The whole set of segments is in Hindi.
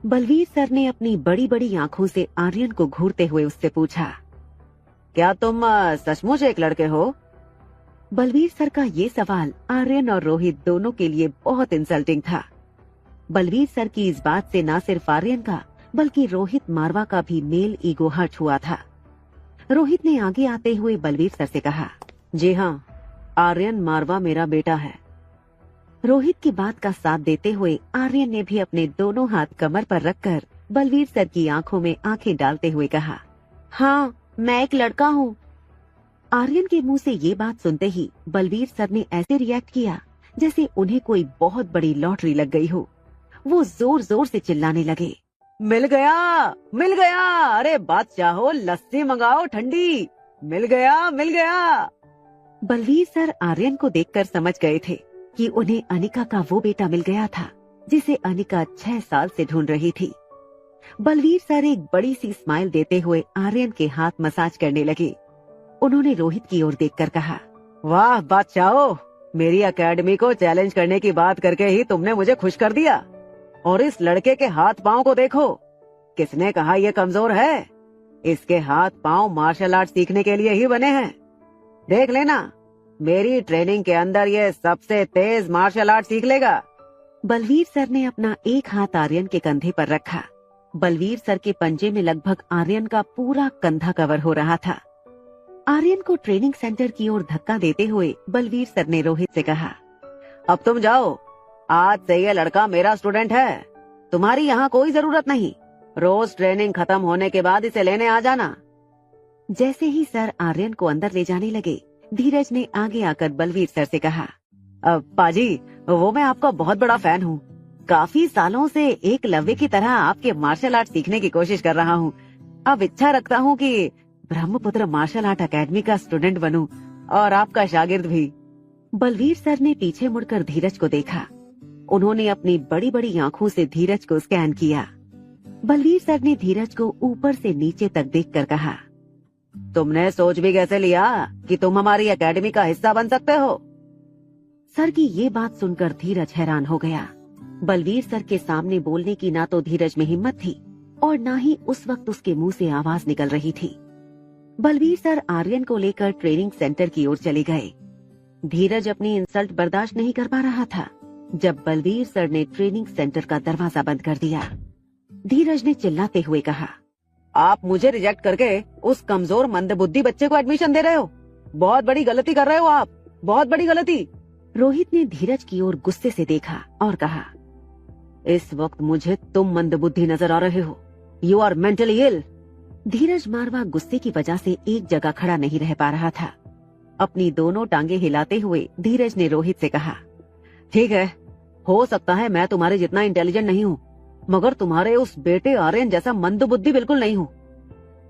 बलवीर सर ने अपनी बड़ी बड़ी आंखों से आर्यन को घूरते हुए उससे पूछा, क्या तुम सचमुच एक लड़के हो? बलवीर सर का ये सवाल आर्यन और रोहित दोनों के लिए बहुत इंसल्टिंग था। बलवीर सर की इस बात से न सिर्फ आर्यन का बल्कि रोहित मारवा का भी मेल ईगो हर्ट हुआ था। रोहित ने आगे आते हुए बलवीर सर से कहा, जी हाँ, आर्यन मारवा मेरा बेटा है। रोहित की बात का साथ देते हुए आर्यन ने भी अपने दोनों हाथ कमर पर रखकर बलवीर सर की आंखों में आंखें डालते हुए कहा, हाँ, मैं एक लड़का हूँ। आर्यन के मुंह से ये बात सुनते ही बलवीर सर ने ऐसे रिएक्ट किया जैसे उन्हें कोई बहुत बड़ी लॉटरी लग गई हो। वो जोर जोर से चिल्लाने लगे, मिल गया, मिल गया, अरे बादशाहो, लस्सी मंगाओ ठंडी, मिल गया, मिल गया। बलवीर सर आर्यन को देखकर समझ गए थे कि उन्हें अनिका का वो बेटा मिल गया था जिसे अनिका 6 साल से ढूंढ रही थी। बलवीर सर एक बड़ी सी स्माइल देते हुए आर्यन के हाथ मसाज करने लगे। उन्होंने रोहित की ओर देखकर कहा, वाह बादशाहो, मेरी एकेडमी को चैलेंज करने की बात करके ही तुमने मुझे खुश कर दिया। और इस लड़के के हाथ पांव को देखो, किसने कहा ये कमजोर है? इसके हाथ पांव मार्शल आर्ट सीखने के लिए ही बने हैं। देख लेना, मेरी ट्रेनिंग के अंदर ये सबसे तेज मार्शल आर्ट सीख लेगा। बलवीर सर ने अपना एक हाथ आर्यन के कंधे पर रखा। बलवीर सर के पंजे में लगभग आर्यन का पूरा कंधा कवर हो रहा था। आर्यन को ट्रेनिंग सेंटर की ओर धक्का देते हुए बलवीर सर ने रोहित से कहा, अब तुम जाओ, आज से ये लड़का मेरा स्टूडेंट है, तुम्हारी यहाँ कोई जरूरत नहीं। रोज ट्रेनिंग खत्म होने के बाद इसे लेने आ जाना। जैसे ही सर आर्यन को अंदर ले जाने लगे, धीरज ने आगे आकर बलवीर सर से कहा, पाजी, वो मैं आपका बहुत बड़ा फैन हूँ। काफी सालों से एक लव्य की तरह आपके मार्शल आर्ट सीखने की कोशिश कर रहा हूँ। अब इच्छा रखता हूँ कि ब्रह्मपुत्र मार्शल आर्ट अकेडमी का स्टूडेंट बनूं और आपका शागिर्द भी। बलवीर सर ने पीछे मुड़कर धीरज को देखा। उन्होंने अपनी बड़ी बड़ी आंखों से धीरज को स्कैन किया। बलवीर सर ने धीरज को ऊपर से नीचे तक देखकर कहा, तुमने सोच भी कैसे लिया कि तुम हमारी एकेडमी का हिस्सा बन सकते हो? सर की ये बात सुनकर धीरज हैरान हो गया। बलवीर सर के सामने बोलने की ना तो धीरज में हिम्मत थी और ना ही उस वक्त उसके मुंह से आवाज निकल रही थी। बलवीर सर आर्यन को लेकर ट्रेनिंग सेंटर की ओर चले गए। धीरज अपनी इंसल्ट बर्दाश्त नहीं कर पा रहा था जब बलवीर सर ने ट्रेनिंग सेंटर का दरवाजा बंद कर दिया। धीरज ने चिल्लाते हुए कहा, आप मुझे रिजेक्ट करके उस कमजोर मंदबुद्धि बच्चे को एडमिशन दे रहे हो। बहुत बड़ी गलती कर रहे हो आप, बहुत बड़ी गलती। रोहित ने धीरज की ओर गुस्से से देखा और कहा, इस वक्त मुझे तुम मंदबुद्धि नजर आ रहे हो। You are mentally ill. Dheeraj मारवा गुस्से की वजह से एक जगह खड़ा नहीं रह पा रहा था। अपनी दोनों टांगे हिलाते हुए धीरज ने रोहित से कहा, ठीक है, हो सकता है मैं तुम्हारे जितना इंटेलिजेंट नहीं हूँ, मगर तुम्हारे उस बेटे आर्यन जैसा मंदबुद्धि बिल्कुल नहीं हूँ।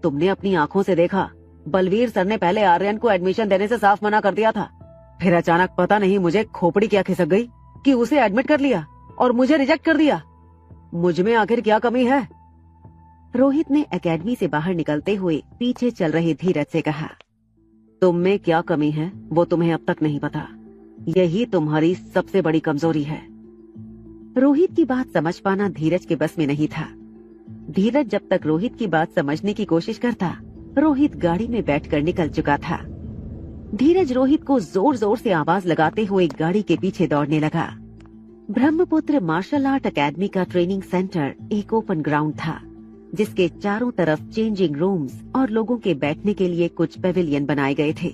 तुमने अपनी आंखों से देखा, बलवीर सर ने पहले आर्यन को एडमिशन देने से साफ मना कर दिया था। फिर अचानक पता नहीं मुझे खोपड़ी क्या खिसक गई कि उसे एडमिट कर लिया और मुझे रिजेक्ट कर दिया। मुझ में आखिर क्या कमी है? रोहित ने एकेडमी से बाहर निकलते हुए पीछे चल रहे धीरज से कहा, तुम में क्या कमी है वो तुम्हें अब तक नहीं पता। यही तुम्हारी सबसे बड़ी कमजोरी है। रोहित की बात समझ पाना धीरज के बस में नहीं था। धीरज जब तक रोहित की बात समझने की कोशिश करता, रोहित गाड़ी में बैठकर निकल चुका था। धीरज रोहित को जोर जोर से आवाज लगाते हुए गाड़ी के पीछे दौड़ने लगा। ब्रह्मपुत्र मार्शल आर्ट अकेडमी का ट्रेनिंग सेंटर एक ओपन ग्राउंड था जिसके चारों तरफ चेंजिंग रूम्स और लोगों के बैठने के लिए कुछ पेविलियन बनाए गए थे।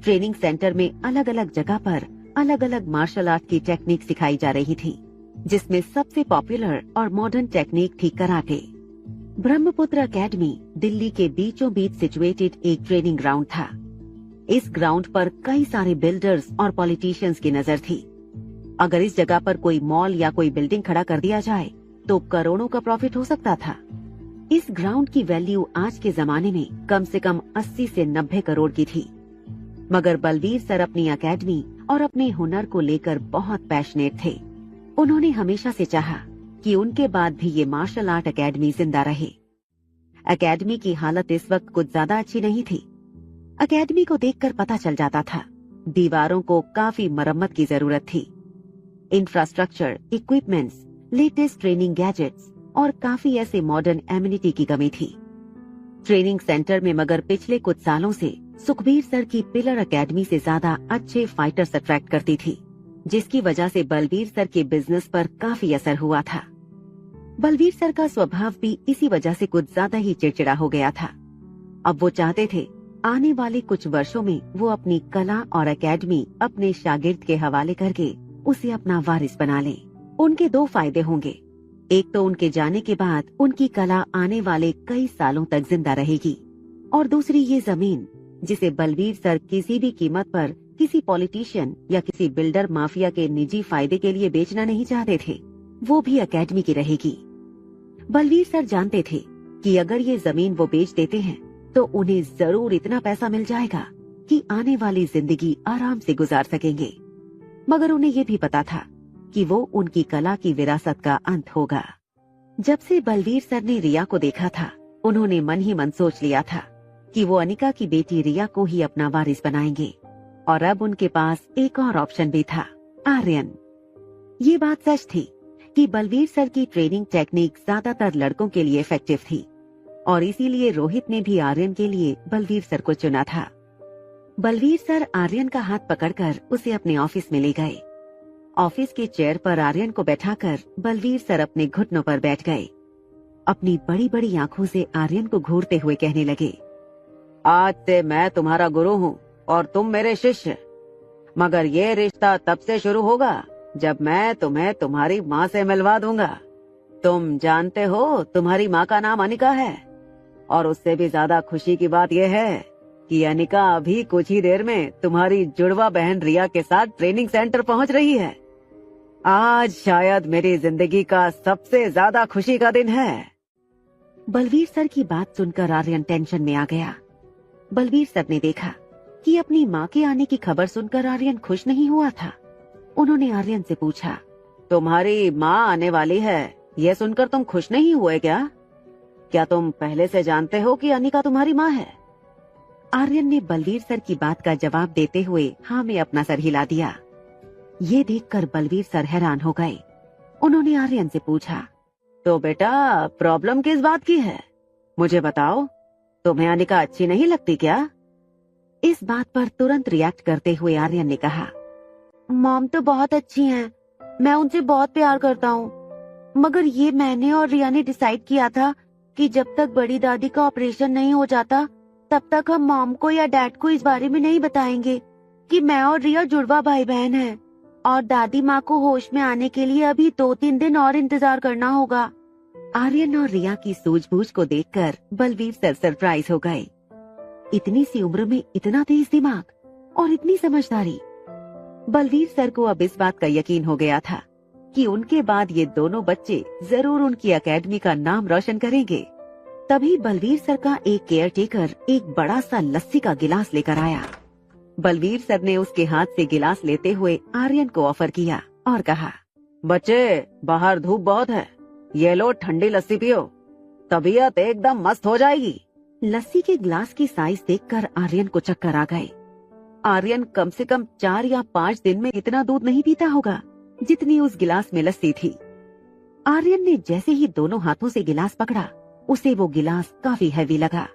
ट्रेनिंग सेंटर में अलग अलग जगह पर अलग अलग मार्शल आर्ट की टेक्निक सिखाई जा रही थी, जिसमें सबसे पॉपुलर और मॉडर्न टेक्निक थी कराटे। ब्रह्मपुत्र अकेडमी दिल्ली के बीचों बीच सिचुएटेड एक ट्रेनिंग ग्राउंड था। इस ग्राउंड पर कई सारे बिल्डर्स और पॉलिटिशियंस की नजर थी। अगर इस जगह पर कोई मॉल या कोई बिल्डिंग खड़ा कर दिया जाए तो करोड़ों का प्रॉफिट हो सकता था। इस ग्राउंड की वैल्यू आज के जमाने में कम से कम 80 से 90 करोड़ की थी। मगर बलवीर सर अपनी एकेडमी और अपने हुनर को लेकर बहुत पैशनेट थे। उन्होंने हमेशा से चाहा कि उनके बाद भी ये मार्शल आर्ट अकेडमी जिंदा रहे। एकेडमी की हालत इस वक्त कुछ ज्यादा अच्छी नहीं थी। एकेडमी को देखकर पता चल जाता था दीवारों को काफी मरम्मत की जरूरत थी। Infrastructure, equipments, latest training gadgets और काफी ऐसे मॉडर्न एमिनिटी की कमी थी ट्रेनिंग सेंटर में। मगर पिछले कुछ सालों से सुखबीर सर की पिलर एकेडमी से ज्यादा अच्छे फाइटर्स अट्रैक्ट करती थी, जिसकी वजह से बलवीर सर के बिजनेस पर काफी असर हुआ था। बलवीर सर का स्वभाव भी इसी वजह से कुछ ज्यादा ही चिड़चिड़ा हो गया था। अब वो चाहते थे आने वाले कुछ वर्षों में वो अपनी कला और एकेडमी अपने शागिर्द के हवाले करके उसे अपना वारिस बना ले। उनके दो फायदे होंगे, एक तो उनके जाने के बाद उनकी कला आने वाले कई सालों तक जिंदा रहेगी, और दूसरी ये जमीन जिसे बलवीर सर किसी भी कीमत पर किसी पॉलिटिशियन या किसी बिल्डर माफिया के निजी फायदे के लिए बेचना नहीं चाहते थे, वो भी एकेडमी की रहेगी। बलवीर सर जानते थे कि अगर ये जमीन वो बेच देते हैं तो उन्हें जरूर इतना पैसा मिल जाएगा कि आने वाली जिंदगी आराम से गुजार सकेंगे। मगर उन्हें ये भी पता था कि वो उनकी कला की विरासत का अंत होगा। जब से बलवीर सर ने रिया को देखा था, उन्होंने मन ही मन सोच लिया था कि वो अनिका की बेटी रिया को ही अपना वारिस बनाएंगे, और अब उनके पास एक और ऑप्शन भी था, आर्यन। ये बात सच थी कि बलवीर सर की ट्रेनिंग टेक्निक ज्यादातर लड़कों के लिए इफेक्टिव थी, और इसीलिए रोहित ने भी आर्यन के लिए बलवीर सर को चुना था। बलवीर सर आर्यन का हाथ पकड़कर उसे अपने ऑफिस में ले गए। ऑफिस के चेयर पर आर्यन को बैठाकर बलवीर सर अपने घुटनों पर बैठ गए। अपनी बड़ी बड़ी आंखों से आर्यन को घूरते हुए कहने लगे, आज से मैं तुम्हारा गुरु हूँ और तुम मेरे शिष्य, मगर ये रिश्ता तब से शुरू होगा जब मैं तुम्हें तुम्हारी माँ से मिलवा दूंगा। तुम जानते हो तुम्हारी माँ का नाम अनिका है, और उससे भी ज्यादा खुशी की बात यह है कि अनिका अभी कुछ ही देर में तुम्हारी जुड़वा बहन रिया के साथ ट्रेनिंग सेंटर पहुंच रही है। आज शायद मेरी जिंदगी का सबसे ज्यादा खुशी का दिन है। बलवीर सर की बात सुनकर आर्यन टेंशन में आ गया। बलवीर सर ने देखा कि अपनी माँ के आने की खबर सुनकर आर्यन खुश नहीं हुआ था। उन्होंने आर्यन से पूछा, तुम्हारी माँ आने वाली है, यह सुनकर तुम खुश नहीं हुए क्या? क्या तुम पहले से जानते हो कि अनिका तुम्हारी माँ है? आर्यन ने बलवीर सर की बात का जवाब देते हुए हाँ में अपना सर हिला दिया। ये देखकर बलवीर सर हैरान हो गए। उन्होंने आर्यन से पूछा, तो बेटा प्रॉब्लम किस बात की है, मुझे बताओ, तुम्हें अनिका अच्छी नहीं लगती क्या? इस बात पर तुरंत रिएक्ट करते हुए आर्यन ने कहा, मॉम तो बहुत अच्छी हैं, मैं उनसे बहुत प्यार करता हूँ, मगर ये मैंने और रिया ने डिसाइड किया था कि जब तक बड़ी दादी का ऑपरेशन नहीं हो जाता तब तक हम मॉम को या डैड को इस बारे में नहीं बताएंगे कि मैं और रिया जुड़वा भाई बहन हैं, और दादी माँ को होश में आने के लिए अभी 2-3 दिन और इंतजार करना होगा। आर्यन और रिया की सूझबूझ को देखकर बलवीर सर सरप्राइज हो गए। इतनी सी उम्र में इतना तेज दिमाग और इतनी समझदारी। बलवीर सर को अब इस बात का यकीन हो गया था कि उनके बाद ये दोनों बच्चे जरूर उनकी एकेडमी का नाम रोशन करेंगे। तभी बलवीर सर का एक केयर टेकर एक बड़ा सा लस्सी का गिलास लेकर आया। बलवीर सर ने उसके हाथ से गिलास लेते हुए आर्यन को ऑफर किया और कहा, बच्चे बाहर धूप बहुत है, ये लो ठंडी लस्सी पियो, तबीयत एकदम मस्त हो जाएगी। लस्सी के गिलास की साइज देखकर आर्यन को चक्कर आ गए। आर्यन कम से कम 4 या 5 दिन में इतना दूध नहीं पीता होगा जितनी उस गिलास में लस्सी थी। आर्यन ने जैसे ही दोनों हाथों से गिलास पकड़ा, उसे वो गिलास काफी हैवी लगा।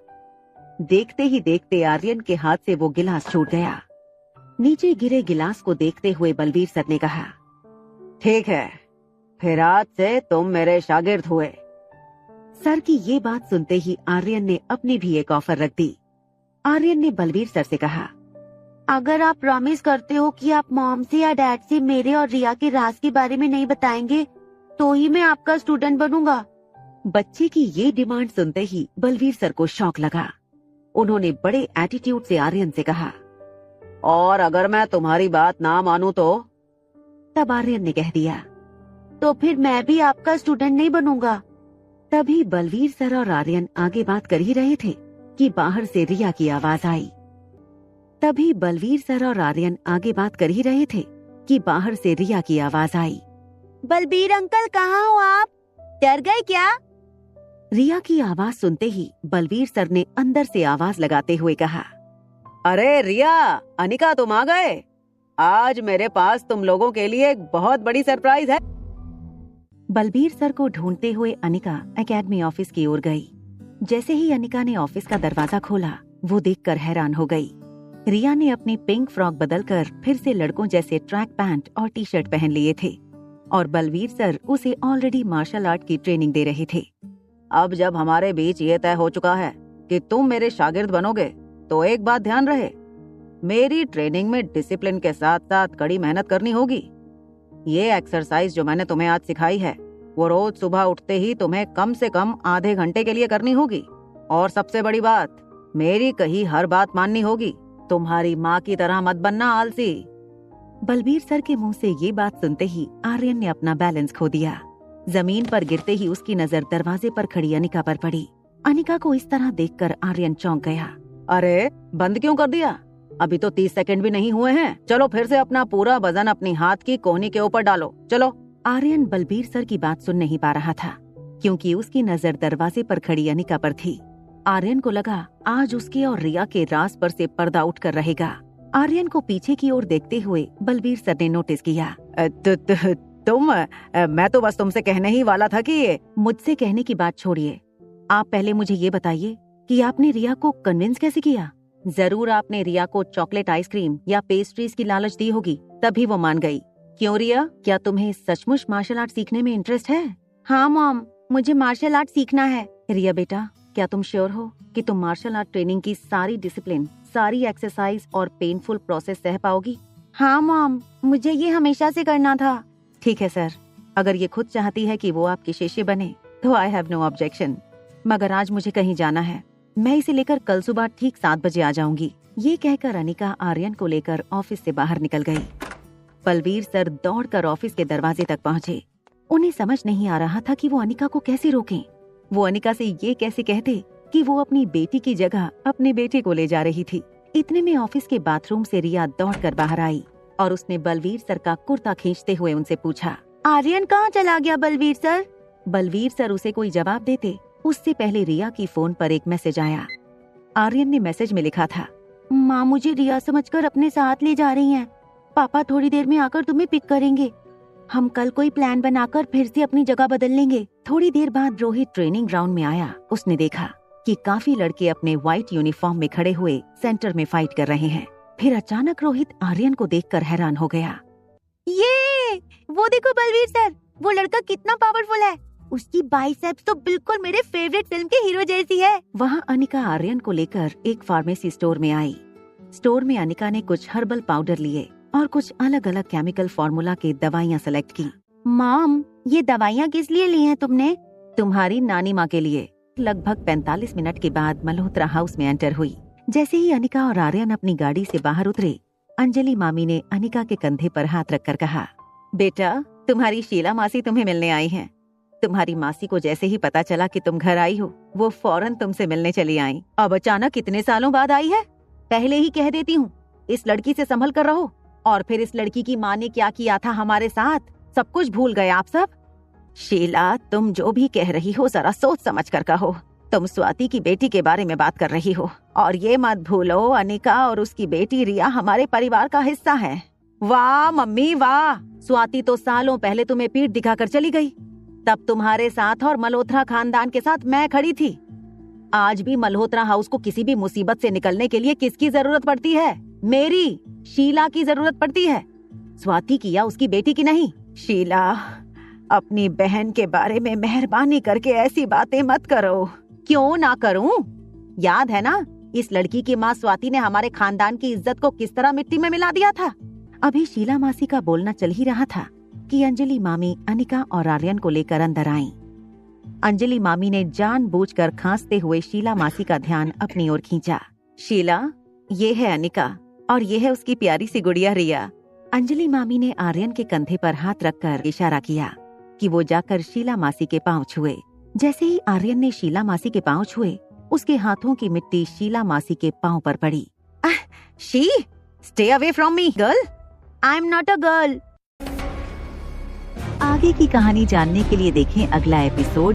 देखते ही देखते आर्यन के हाथ से वो गिलास छूट गया। नीचे गिरे गिलास को देखते हुए बलवीर सर ने कहा, ठीक है, फिर आज से तुम मेरे शागिर्द हुए। सर की ये बात सुनते ही आर्यन ने अपनी भी एक ऑफर रख दी। आर्यन ने बलवीर सर से कहा, अगर आप प्रॉमिस करते हो कि आप मॉम से या डैड से मेरे और रिया के राज के बारे में नहीं बताएंगे तो ही मैं आपका स्टूडेंट बनूंगा। बच्चे की ये डिमांड सुनते ही बलवीर सर को शौक लगा। उन्होंने बड़े एटीट्यूड से आर्यन से कहा, और अगर मैं तुम्हारी बात ना मानूं तो? तब आर्यन ने कह दिया, तो फिर मैं भी आपका स्टूडेंट नहीं बनूंगा। तभी बलवीर सर और आर्यन आगे बात कर ही रहे थे कि बाहर से रिया की आवाज आई। तभी बलवीर सर और आर्यन आगे बात कर ही रहे थे कि बाहर से रिया की आवाज आई, बलबीर अंकल कहाँ हो आप, डर गए क्या? रिया की आवाज सुनते ही बलवीर सर ने अंदर से आवाज लगाते हुए कहा, अरे रिया, अनिका तुम आ गए। आज मेरे पास तुम लोगों के लिए एक बहुत बड़ी सरप्राइज है। बलबीर सर को ढूंढते हुए अनिका एकेडमी ऑफिस की ओर गई। जैसे ही अनिका ने ऑफिस का दरवाजा खोला, वो देखकर हैरान हो गई। रिया ने अपनी पिंक फ्रॉक बदलकर फिर से लड़कों जैसे ट्रैक पैंट और टी शर्ट पहन लिए थे और बलबीर सर उसे ऑलरेडी मार्शल आर्ट की ट्रेनिंग दे रहे थे। अब जब हमारे बीच ये तय हो चुका है कि तुम मेरे शागिर्द बनोगे, तो एक बात ध्यान रहे, मेरी ट्रेनिंग में डिसिप्लिन के साथ साथ कड़ी मेहनत करनी होगी। ये एक्सरसाइज जो मैंने तुम्हें आज सिखाई है, वो रोज सुबह उठते ही तुम्हें कम से कम आधे घंटे के लिए करनी होगी। और सबसे बड़ी बात, मेरी कही हर बात माननी होगी। तुम्हारी माँ की तरह मत बनना आलसी। बलबीर सर के मुंह से ये बात सुनते ही आर्यन ने अपना बैलेंस खो दिया। जमीन पर गिरते ही उसकी नजर दरवाजे पर खड़ी अनिका पर पड़ी। अनिका को इस तरह देखकर आर्यन चौंक गया। अरे, बंद क्यों कर दिया? अभी तो 30 सेकंड भी नहीं हुए हैं। चलो फिर से अपना पूरा वजन अपनी हाथ की कोहनी के ऊपर डालो, चलो। आर्यन बलबीर सर की बात सुन नहीं पा रहा था, क्योंकि उसकी नजर दरवाजे पर खड़ी अनिका पर थी। आर्यन को लगा आज उसके और रिया के राज पर से पर्दा उठकर रहेगा। आर्यन को पीछे की ओर देखते हुए बलबीर सर ने नोटिस किया। मैं तो बस तुमसे कहने ही वाला था कि मुझसे कहने की बात छोड़िए, आप पहले मुझे ये बताइए कि आपने रिया को कन्विंस कैसे किया? जरूर आपने रिया को चॉकलेट आइसक्रीम या पेस्ट्रीज की लालच दी होगी, तभी वो मान गई। क्यों रिया, क्या तुम्हें सचमुच मार्शल आर्ट सीखने में इंटरेस्ट है? हाँ मॉम, मुझे मार्शल आर्ट सीखना है। रिया बेटा, क्या तुम श्योर हो कि तुम मार्शल आर्ट ट्रेनिंग की सारी डिसिप्लिन, सारी एक्सरसाइज और पेनफुल प्रोसेस सह पाओगी? हाँ मॉम, मुझे ये हमेशा से करना था। ठीक है सर, अगर ये खुद चाहती है कि वो आपकी शिष्य बने तो आई हैव नो ऑब्जेक्शन, मगर आज मुझे कहीं जाना है। मैं इसे लेकर कल सुबह ठीक 7 बजे आ जाऊंगी। ये कहकर अनिका आर्यन को लेकर ऑफिस से बाहर निकल गई। बलबीर सर दौड़कर ऑफिस के दरवाजे तक पहुंचे। उन्हें समझ नहीं आ रहा था कि वो अनिका को कैसे रोकें। वो अनिका से ये कैसे कहते कि वो अपनी बेटी की जगह अपने बेटे को ले जा रही थी। इतने में ऑफिस के बाथरूम से रिया दौड़कर बाहर आई और उसने बलबीर सर का कुर्ता खींचते हुए उनसे पूछा, आर्यन कहाँ चला गया बलबीर सर? बलबीर सर उसे कोई जवाब देते उससे पहले रिया की फोन पर एक मैसेज आया। आर्यन ने मैसेज में लिखा था, माँ मुझे रिया समझकर अपने साथ ले जा रही हैं। पापा थोड़ी देर में आकर तुम्हें पिक करेंगे। हम कल कोई प्लान बनाकर फिर से अपनी जगह बदल लेंगे। थोड़ी देर बाद रोहित ट्रेनिंग ग्राउंड में आया। उसने देखा कि काफी लड़के अपने व्हाइट यूनिफॉर्म में खड़े हुए सेंटर में फाइट कर रहे हैं। फिर अचानक रोहित आर्यन को देखकर हैरान हो गया। ये वो देखो बलबीर सर, वो लड़का कितना पावरफुल है। उसकी बाइसेप्स तो बिल्कुल मेरे फेवरेट फिल्म के हीरो जैसी है। वहाँ अनिका आर्यन को लेकर एक फार्मेसी स्टोर में आई। स्टोर में अनिका ने कुछ हर्बल पाउडर लिए और कुछ अलग अलग केमिकल फार्मूला के दवाइयाँ सेलेक्ट की। मॉम, ये दवाइयाँ किस लिए ली हैं तुमने? तुम्हारी नानी माँ के लिए। लगभग 45 मिनट के बाद मल्होत्रा हाउस में एंटर हुई। जैसे ही अनिका और आर्यन अपनी गाड़ी से बाहर उतरे, अंजलि मामी ने अनिका के कंधे पर हाथ रखकर कहा, बेटा तुम्हारी शीला मासी तुम्हें मिलने आई हैं। तुम्हारी मासी को जैसे ही पता चला कि तुम घर आई हो, वो फौरन तुमसे मिलने चली आई। अब अचानक कितने सालों बाद आई है? पहले ही कह देती हूँ, इस लड़की से संभल कर रहो। और फिर इस लड़की की माँ ने क्या किया था हमारे साथ, सब कुछ भूल गए आप सब। शीला, तुम जो भी कह रही हो जरा सोच समझ कर कहो। तुम स्वाति की बेटी के बारे में बात कर रही हो, और ये मत भूलो अनिका और उसकी बेटी रिया हमारे परिवार का हिस्सा है। वाह मम्मी वाह, स्वाति तो सालों पहले तुम्हें पीठ दिखाकर चली गई। तब तुम्हारे साथ और मल्होत्रा खानदान के साथ मैं खड़ी थी। आज भी मल्होत्रा हाउस को किसी भी मुसीबत से निकलने के लिए किसकी जरूरत पड़ती है? मेरी, शीला की जरूरत पड़ती है, स्वाति की या उसकी बेटी की नहीं। शीला, अपनी बहन के बारे में मेहरबानी करके ऐसी बातें मत करो। क्यों ना करूं? याद है ना, इस लड़की की माँ स्वाति ने हमारे खानदान की इज्जत को किस तरह मिट्टी में मिला दिया था। अभी शीला मासी का बोलना चल ही रहा था कि अंजलि मामी अनिका और आर्यन को लेकर अंदर आईं। अंजलि मामी ने जानबूझकर खांसते हुए शीला मासी का ध्यान अपनी ओर खींचा। शीला, ये है अनिका और ये है उसकी प्यारी सी गुड़िया रिया। अंजलि मामी ने आर्यन के कंधे पर हाथ रखकर इशारा किया कि वो जाकर शीला मासी के पांव छुए। जैसे ही आर्यन ने शीला मासी के पांव छुए, उसके हाथों की मिट्टी शीला मासी के पांव पर पड़ी। She, stay away from me girl, I am not a girl. आगे की कहानी जानने के लिए देखें अगला एपिसोड।